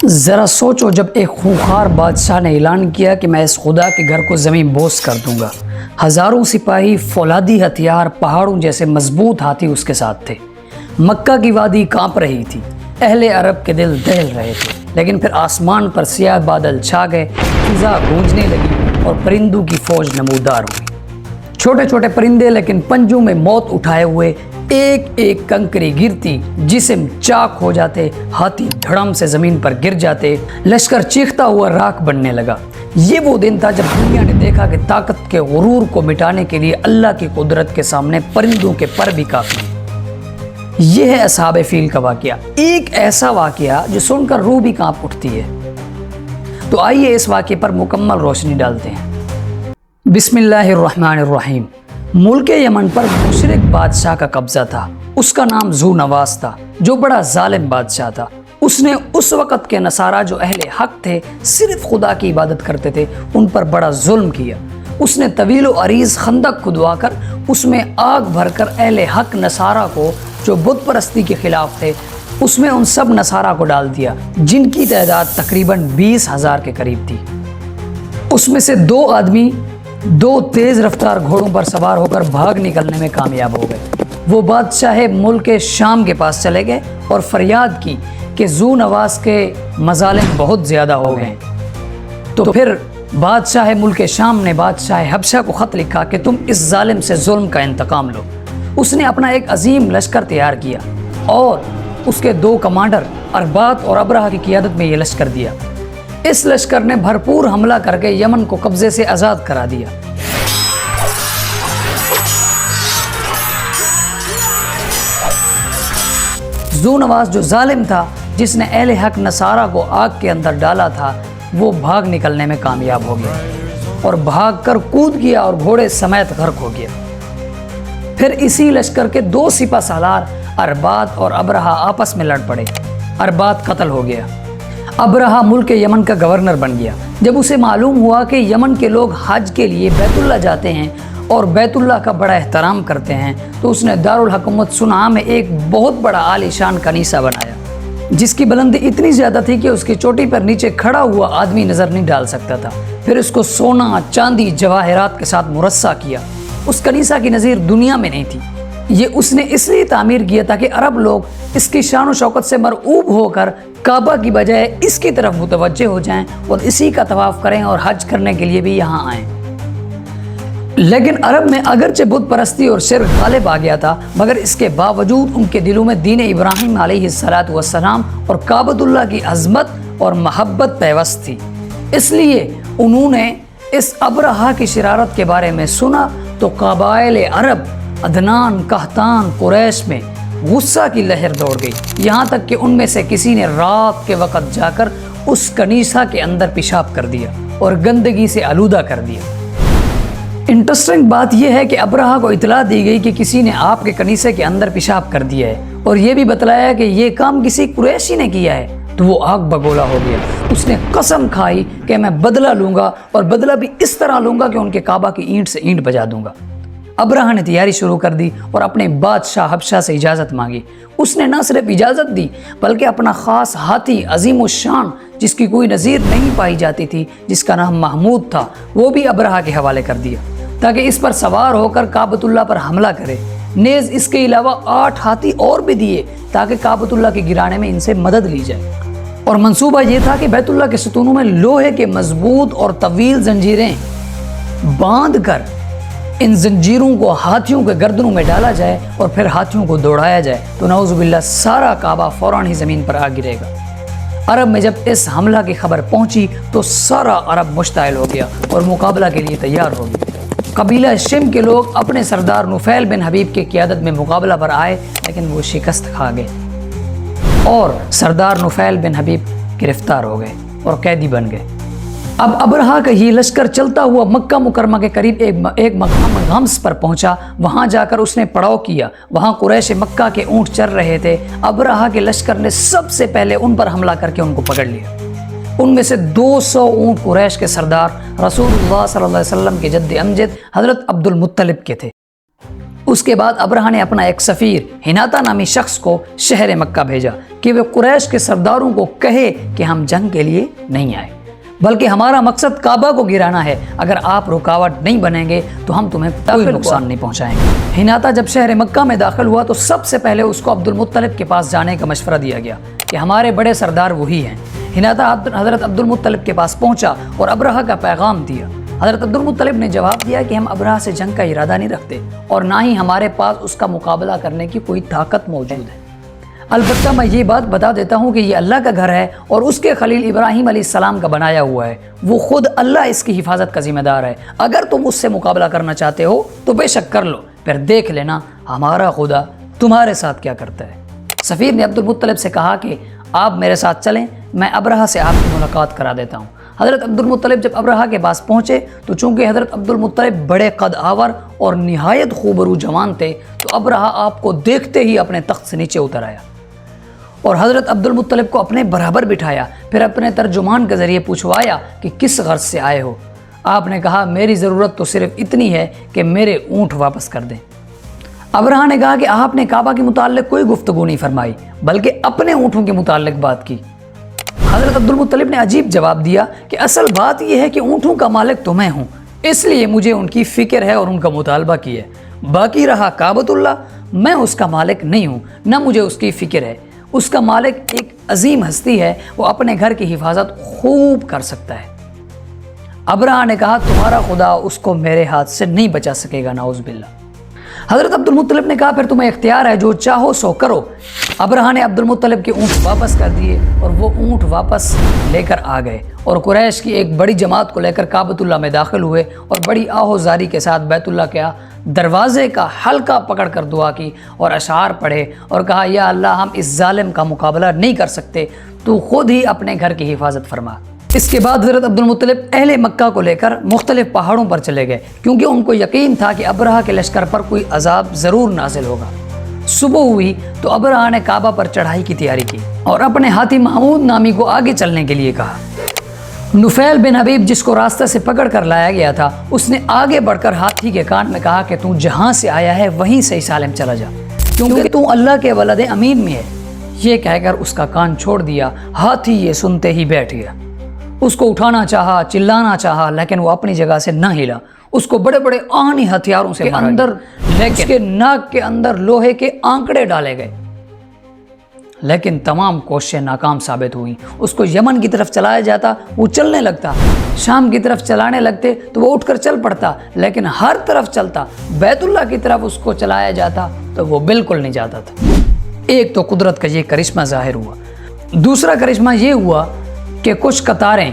ذرا سوچو، جب ایک خونخوار بادشاہ نے اعلان کیا کہ میں اس خدا کے گھر کو زمین بوس کر دوں گا، ہزاروں سپاہی، فولادی ہتھیار، پہاڑوں جیسے مضبوط ہاتھی اس کے ساتھ تھے۔ مکہ کی وادی کانپ رہی تھی، اہل عرب کے دل دہل رہے تھے۔ لیکن پھر آسمان پر سیاہ بادل چھا گئے، فضا گونجنے لگی اور پرندوں کی فوج نمودار ہوئی۔ چھوٹے چھوٹے پرندے لیکن پنجوں میں موت اٹھائے ہوئے، ایک ایک کنکری گرتی، جسم چاک ہو جاتے، ہاتھی دھڑم سے زمین پر گر جاتے، لشکر چیختا ہوا راکھ بننے لگا۔ یہ وہ دن تھا جب دنیا نے دیکھا کہ طاقت کے غرور کو مٹانے کے لیے اللہ کی قدرت کے سامنے پرندوں کے پر بھی کافی ہیں۔ یہ ہے اصحاب فیل کا واقعہ، ایک ایسا واقعہ جو سن کر روح بھی کانپ اٹھتی ہے۔ تو آئیے اس واقعے پر مکمل روشنی ڈالتے ہیں۔ بسم اللہ الرحمن الرحیم۔ ملک یمن پر مشرک بادشاہ کا قبضہ تھا۔ اس کا نام ذو نواس تھا، جو بڑا ظالم بادشاہ تھا۔ اس نے اس وقت کے نصارہ جو اہل حق تھے، صرف خدا کی عبادت کرتے تھے، ان پر بڑا ظلم کیا۔ اس نے طویل و عریض خندق کھدوا کر اس میں آگ بھر کر اہل حق نصارہ کو، جو بت پرستی کے خلاف تھے، اس میں ان سب نصارہ کو ڈال دیا، جن کی تعداد تقریباً 20,000 کے قریب تھی۔ اس میں سے 2 آدمی 2 تیز رفتار گھوڑوں پر سوار ہو کر بھاگ نکلنے میں کامیاب ہو گئے۔ وہ بادشاہ ملک شام کے پاس چلے گئے اور فریاد کی کہ ذو نواس کے مظالم بہت زیادہ ہو گئے۔ تو پھر بادشاہ ملک شام نے بادشاہ حبشہ کو خط لکھا کہ تم اس ظالم سے ظلم کا انتقام لو۔ اس نے اپنا ایک عظیم لشکر تیار کیا اور اس کے 2 کمانڈر اربات اور ابرہہ کی قیادت میں یہ لشکر دیا۔ اس لشکر نے بھرپور حملہ کر کے یمن کو قبضے سے آزاد کرا دیا۔ ذو نواس جو ظالم تھا، جس نے اہل حق نصارہ کو آگ کے اندر ڈالا تھا، وہ بھاگ نکلنے میں کامیاب ہو گیا اور بھاگ کر کود گیا اور گھوڑے سمیت غرق ہو گیا۔ پھر اسی لشکر کے 2 سپہ سالار اربات اور ابرہہ آپس میں لڑ پڑے۔ اربات قتل ہو گیا۔ ابرہہ ملک یمن کا گورنر بن گیا۔ جب اسے معلوم ہوا کہ یمن کے لوگ حج کے لیے بیت اللہ جاتے ہیں اور بیت اللہ کا بڑا احترام کرتے ہیں، تو اس نے دارالحکومت صنعاء میں ایک بہت بڑا عالی شان کنیسہ بنایا، جس کی بلندی اتنی زیادہ تھی کہ اس کی چوٹی پر نیچے کھڑا ہوا آدمی نظر نہیں ڈال سکتا تھا۔ پھر اس کو سونا، چاندی، جواہرات کے ساتھ مرصع کیا۔ اس کنیسہ کی نظیر دنیا میں نہیں تھی۔ یہ اس نے اس لیے تعمیر کیا تاکہ عرب لوگ اس کی شان و شوکت سے مرعوب ہو کر کعبہ کی بجائے اس کی طرف متوجہ ہو جائیں اور اسی کا طواف کریں اور حج کرنے کے لیے بھی یہاں آئیں۔ لیکن عرب میں اگرچہ بت پرستی اور شرک غالب آ گیا تھا، مگر اس کے باوجود ان کے دلوں میں دین ابراہیم علیہ السلام اور کعبۃ اللہ کی عظمت اور محبت پیوست تھی۔ اس لیے انہوں نے اس ابرہہ کی شرارت کے بارے میں سنا تو قبائل عرب، عدنان، قحطان، قریش میں غصہ کی لہر دوڑ گئی، یہاں تک کہ ان میں سے کسی نے رات کے وقت جا کر اس کنیسہ کے اندر پیشاب کر دیا اور گندگی سے آلودہ کر دیا۔ انٹرسٹنگ بات یہ ہے کہ ابرہہ کو اطلاع دی گئی کہ کسی نے آپ کے کنیسے کے اندر پیشاب کر دیا ہے، اور یہ بھی بتلایا کہ یہ کام کسی قریشی نے کیا ہے، تو وہ آگ بگولا ہو گیا۔ اس نے قسم کھائی کہ میں بدلہ لوں گا، اور بدلہ بھی اس طرح لوں گا کہ ان کے کعبہ کی اینٹ سے اینٹ بجا دوں گا۔ ابرہہ نے تیاری شروع کر دی اور اپنے بادشاہ حبشہ سے اجازت مانگی۔ اس نے نہ صرف اجازت دی بلکہ اپنا خاص ہاتھی عظیم الشان، جس کی کوئی نظیر نہیں پائی جاتی تھی، جس کا نام محمود تھا، وہ بھی ابرہہ کے حوالے کر دیا تاکہ اس پر سوار ہو کر کعبۃ اللہ پر حملہ کرے۔ نیز اس کے علاوہ 8 ہاتھی اور بھی دیے تاکہ کعبۃ اللہ کے گرانے میں ان سے مدد لی جائے۔ اور منصوبہ یہ تھا کہ بیت اللہ کے ستونوں میں لوہے کے مضبوط اور طویل زنجیریں باندھ کر ان زنجیروں کو ہاتھیوں کے گردنوں میں ڈالا جائے اور پھر ہاتھیوں کو دوڑایا جائے، تو نعوذ باللہ سارا کعبہ فوراً ہی زمین پر آ گرے گا۔ عرب میں جب اس حملہ کی خبر پہنچی تو سارا عرب مشتعل ہو گیا اور مقابلہ کے لیے تیار ہو گیا۔ قبیلہ شم کے لوگ اپنے سردار نفیل بن حبیب کی قیادت میں مقابلہ پر آئے، لیکن وہ شکست کھا گئے اور سردار نفیل بن حبیب گرفتار ہو گئے اور قیدی بن گئے۔ اب ابرہہ کا یہ لشکر چلتا ہوا مکہ مکرمہ کے قریب ایک مقام غمس پر پہنچا۔ وہاں جا کر اس نے پڑاؤ کیا۔ وہاں قریش مکہ کے اونٹ چر رہے تھے۔ ابرہہ کے لشکر نے سب سے پہلے ان پر حملہ کر کے ان کو پکڑ لیا۔ ان میں سے 200 اونٹ قریش کے سردار رسول اللہ صلی اللہ علیہ وسلم کے جد امجد حضرت عبد المطلب کے تھے۔ اس کے بعد ابرہہ نے اپنا ایک سفیر ہناتا نامی شخص کو شہر مکہ بھیجا کہ وہ قریش کے سرداروں کو کہے کہ ہم جنگ کے لیے نہیں آئے، بلکہ ہمارا مقصد کعبہ کو گرانا ہے، اگر آپ رکاوٹ نہیں بنیں گے تو ہم تمہیں کوئی نقصان نہیں پہنچائیں گے۔ ہناتا جب شہر مکہ میں داخل ہوا تو سب سے پہلے اس کو عبد المطلب کے پاس جانے کا مشورہ دیا گیا کہ ہمارے بڑے سردار وہی ہیں۔ ہناتا حضرت عبد المطلب کے پاس پہنچا اور ابرہہ کا پیغام دیا۔ حضرت عبد المطلب نے جواب دیا کہ ہم ابرہہ سے جنگ کا ارادہ نہیں رکھتے اور نہ ہی ہمارے پاس اس کا مقابلہ کرنے کی کوئی طاقت موجود ہے، البتہ میں یہ بات بتا دیتا ہوں کہ یہ اللہ کا گھر ہے اور اس کے خلیل ابراہیم علیہ السلام کا بنایا ہوا ہے، وہ خود اللہ اس کی حفاظت کا ذمہ دار ہے، اگر تم اس سے مقابلہ کرنا چاہتے ہو تو بے شک کر لو، پھر دیکھ لینا ہمارا خدا تمہارے ساتھ کیا کرتا ہے۔ سفیر نے عبد المطلب سے کہا کہ آپ میرے ساتھ چلیں، میں ابرہہ سے آپ کی ملاقات کرا دیتا ہوں۔ حضرت عبد المطلب جب ابرہہ کے پاس پہنچے تو چونکہ حضرت عبد المطلب بڑے قد آور اور نہایت خوبرو جوان تھے تو ابرہہ آپ کو دیکھتے ہی اپنے تخت سے نیچے اتر آیا اور حضرت عبد المطلب کو اپنے برابر بٹھایا، پھر اپنے ترجمان کے ذریعے پوچھوایا کہ کس غرض سے آئے ہو۔ آپ نے کہا میری ضرورت تو صرف اتنی ہے کہ میرے اونٹ واپس کر دیں۔ ابرہہ نے کہا کہ آپ نے کعبہ کے متعلق کوئی گفتگو نہیں فرمائی بلکہ اپنے اونٹوں کے متعلق بات کی۔ حضرت عبد المطلب نے عجیب جواب دیا کہ اصل بات یہ ہے کہ اونٹوں کا مالک تو میں ہوں، اس لیے مجھے ان کی فکر ہے اور ان کا مطالبہ کی ہے، باقی رہا کعبۃ اللہ، میں اس کا مالک نہیں ہوں، نہ مجھے اس کی فکر ہے، اس کا مالک ایک عظیم ہستی ہے، وہ اپنے گھر کی حفاظت خوب کر سکتا ہے۔ ابرہہ نے کہا تمہارا خدا اس کو میرے ہاتھ سے نہیں بچا سکے گا، نعوذ باللہ۔ حضرت عبد المطلب نے کہا پھر تمہیں اختیار ہے، جو چاہو سو کرو۔ ابرہہ نے عبد المطلب کے اونٹ واپس کر دیے اور وہ اونٹ واپس لے کر آ گئے اور قریش کی ایک بڑی جماعت کو لے کر کعبۃ اللہ میں داخل ہوئے اور بڑی آہوزاری کے ساتھ بیت اللہ کے دروازے کا حلقہ پکڑ کر دعا کی اور اشعار پڑھے اور کہا یا اللہ ہم اس ظالم کا مقابلہ نہیں کر سکتے، تو خود ہی اپنے گھر کی حفاظت فرما۔ اس کے بعد حضرت عبد المطلب اہل مکہ کو لے کر مختلف پہاڑوں پر چلے گئے کیونکہ ان کو یقین تھا کہ ابرہہ کے لشکر پر کوئی عذاب ضرور نازل ہوگا۔ صبح ہوئی تو ابرہہ نے کعبہ پر چڑھائی کی تیاری کی اور اپنے ہاتھی محمود نامی کو آگے چلنے کے لیے کہا۔ نفیل بن حبیب جس کو راستہ سے پکڑ کر لایا گیا تھا اس نے آگے بڑھ کر ہاتھی کے کان میں کہا کہ تو جہاں سے آیا ہے وہیں سے سالم چلا جا کیونکہ تو اللہ کے ولد امین میں ہے۔ یہ کہہ کر اس کا کان چھوڑ دیا۔ ہاتھی یہ سنتے ہی بیٹھ گیا، اس کو اٹھانا چاہا، چلانا چاہا، لیکن وہ اپنی جگہ سے نہ ہلا۔ اس کو بڑے بڑے آہنی ہتھیاروں سے اندر اس کے ناک کے اندر لوہے کے آنکڑے ڈالے گئے، لیکن تمام کوششیں ناکام ثابت ہوئیں۔ اس کو یمن کی طرف چلایا جاتا وہ چلنے لگتا، شام کی طرف چلانے لگتے تو وہ اٹھ کر چل پڑتا، لیکن ہر طرف چلتا۔ بیت اللہ کی طرف اس کو چلایا جاتا تو وہ بالکل نہیں جاتا تھا۔ ایک تو قدرت کا یہ کرشمہ ظاہر ہوا، دوسرا کرشمہ یہ ہوا کہ کچھ قطاریں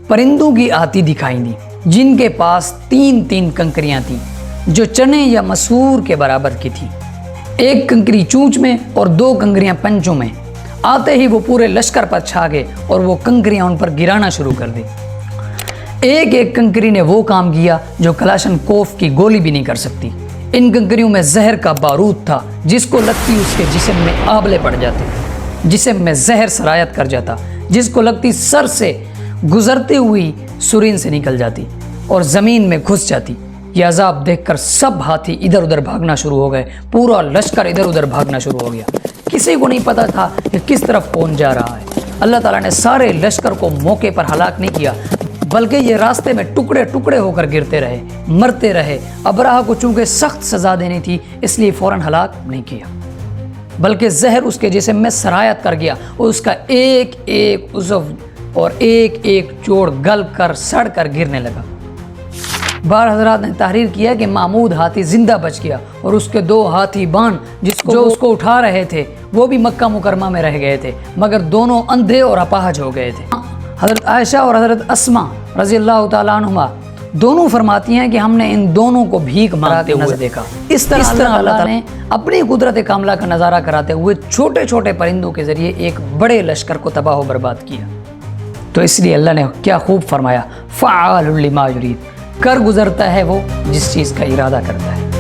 پرندوں کی آتی دکھائی دیں جن کے پاس 3 کنکریاں تھیں جو چنے یا مسور کے برابر کی تھیں، ایک کنکری چونچ میں اور 2 کنکریاں پنجوں میں۔ آتے ہی وہ پورے لشکر پر چھا گئے اور وہ کنکریاں ان پر گرانا شروع کر دی۔ ایک کنکری نے وہ کام کیا جو کلاشن کوف کی گولی بھی نہیں کر سکتی۔ ان کنکریوں میں زہر کا بارود تھا، جس کو لگتی اس کے جسم میں آبلے پڑ جاتے، جسم میں زہر سرایت کر جاتا، جس کو لگتی سر سے گزرتی ہوئی سرین سے نکل جاتی اور زمین میں گھس جاتی۔ یہ عذاب دیکھ کر سب ہاتھی ادھر ادھر بھاگنا شروع ہو گئے، پورا لشکر ادھر ادھر بھاگنا شروع ہو گیا۔ کسی کو نہیں پتا تھا کہ کس طرف کون جا رہا ہے۔ اللہ تعالیٰ نے سارے لشکر کو موقع پر ہلاک نہیں کیا، بلکہ یہ راستے میں ٹکڑے ٹکڑے ہو کر گرتے رہے، مرتے رہے۔ ابرہہ کو چونکہ سخت سزا دینی تھی اس لیے فوراً ہلاک نہیں کیا، بلکہ زہر اس کے جسم میں سرایت کر گیا اور اس کا ایک عضو اور ایک جوڑ گل کر سڑ کر گرنے لگا۔ بعض حضرات نے تحریر کیا کہ محمود ہاتھی زندہ بچ گیا اور اس کے 2 ہاتھی بان جو اس کو اٹھا رہے تھے وہ بھی مکہ مکرمہ میں رہ گئے تھے، مگر دونوں اندھے اور اپاہج ہو گئے تھے۔ حضرت عائشہ اور حضرت اسماء رضی اللہ تعالیٰ عنہما دونوں فرماتی ہیں کہ ہم نے ان دونوں کو بھیک مانگتے ہوئے دیکھا۔ اس طرح اللہ تعالیٰ نے اپنی قدرت کاملہ کا نظارہ کراتے ہوئے چھوٹے چھوٹے پرندوں کے ذریعے ایک بڑے لشکر کو تباہ و برباد کیا۔ تو اس لیے اللہ نے کیا خوب فرمایا، فعال لما یرید، کر گزرتا ہے وہ جس چیز کا ارادہ کرتا ہے۔